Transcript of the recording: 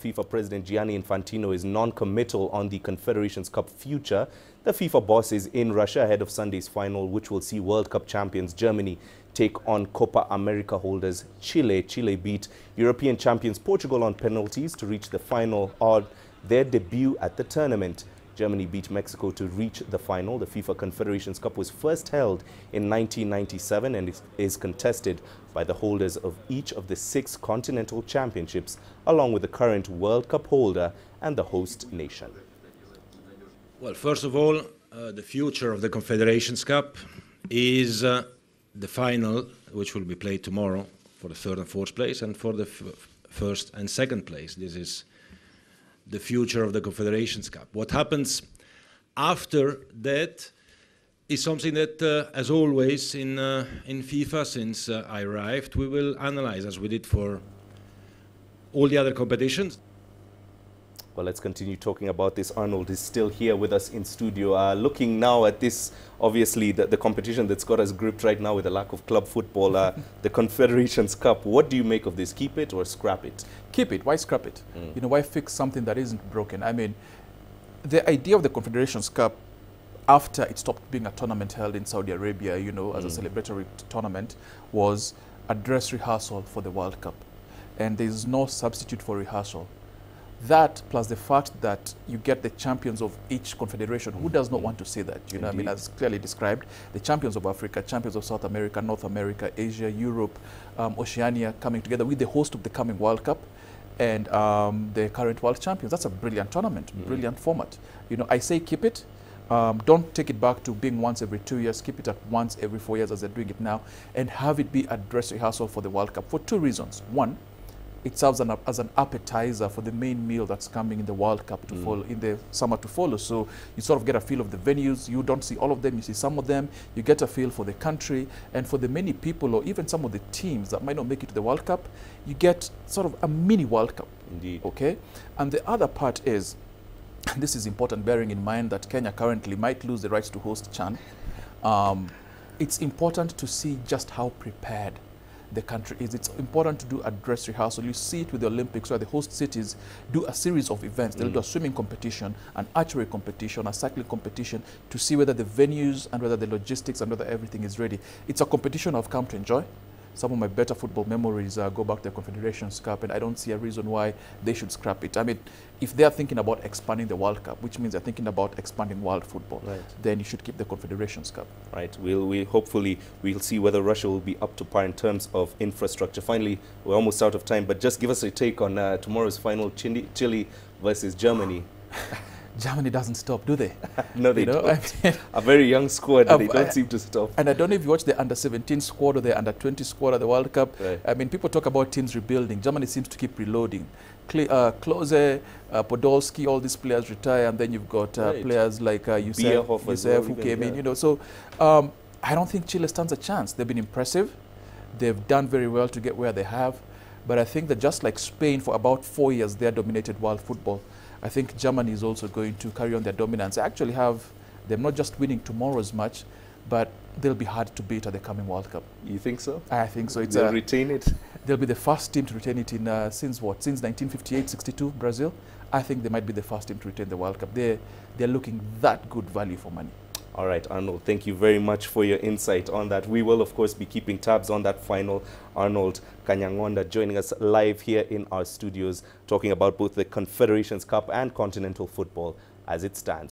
FIFA President Gianni Infantino is non-committal on the Confederations Cup future. The FIFA boss is in Russia ahead of Sunday's final, which will see World Cup champions Germany take on Copa America holders Chile. Chile beat European champions Portugal on penalties to reach the final on their debut at the tournament. Germany beat Mexico to reach the final. The FIFA Confederations Cup was first held in 1997 and is contested by the holders of each of the 6 continental championships, along with the current World Cup holder and the host nation. Well, first of all, the future of the Confederations Cup is the final, which will be played tomorrow for the 3rd and 4th place, and for the 1st and 2nd place. This is the future of the Confederations Cup. What happens after that is something that, as always in FIFA, since I arrived, we will analyze as we did for all the other competitions. Well, let's continue talking about this. Arnold is still here with us in studio. Looking now at this, obviously, the competition that's got us gripped right now with the lack of club football, the Confederations Cup. What do you make of this? Keep it or scrap it? Keep it. Why scrap it? You know, why fix something that isn't broken? I mean, the idea of the Confederations Cup, after it stopped being a tournament held in Saudi Arabia, you know, as a celebratory tournament, was a dress rehearsal for the World Cup. And there's no substitute for rehearsal. That plus the fact that you get the champions of each confederation. Who does not want to see that? You know, I mean, as clearly described, the champions of Africa, champions of South America, North America, Asia, Europe, Oceania coming together with the host of the coming World Cup and the current world champions. That's a brilliant tournament, brilliant format. You know, I say keep it. Don't take it back to being once every 2 years. Keep it at once every 4 years as they're doing it now, and have it be a dress rehearsal for the World Cup for 2 reasons. One, it serves as an appetizer for the main meal that's coming in the World Cup to follow, in the summer to follow. So you sort of get a feel of the venues. You don't see all of them, you see some of them. You get a feel for the country, and for the many people or even some of the teams that might not make it to the World Cup, you get sort of a mini World Cup. Indeed. Okay? And the other part is, and this is important, bearing in mind that Kenya currently might lose the rights to host CHAN. It's important to see just how prepared the country is. It's important to do a dress rehearsal. You see it with the Olympics, where the host cities do a series of events. They'll do a swimming competition, an archery competition, a cycling competition, to see whether the venues and whether the logistics and whether everything is ready. It's a competition I've come to enjoy. Some of my better football memories go back to the Confederations Cup, and I don't see a reason why they should scrap it. I mean, if they're thinking about expanding the World Cup, which means they're thinking about expanding world football, then you should keep the Confederations Cup. Right. Hopefully we'll see whether Russia will be up to par in terms of infrastructure. Finally, we're almost out of time, but just give us a take on tomorrow's final, Chile versus Germany. Germany doesn't stop, do they? No, they don't. I mean, a very young squad, they don't seem to stop. And I don't know if you watch the under-17 squad or the under-20 squad at the World Cup. Right. I mean, people talk about teams rebuilding. Germany seems to keep reloading. Klose, Podolski, all these players retire, and then you've got players like Youssef who came in. You know, so I don't think Chile stands a chance. They've been impressive. They've done very well to get where they have. But I think that just like Spain, for about 4 years, they dominated world football. I think Germany is also going to carry on their dominance. They actually have them not just winning tomorrow's match, but they'll be hard to beat at the coming World Cup. You think so? I think so. They'll retain it? They'll be the first team to retain it in, since what? Since 1958-62, Brazil. I think they might be the first team to retain the World Cup. They're looking that good value for money. All right, Arnold, thank you very much for your insight on that. We will, of course, be keeping tabs on that final. Arnold Kanyangonda joining us live here in our studios, talking about both the Confederations Cup and continental football as it stands.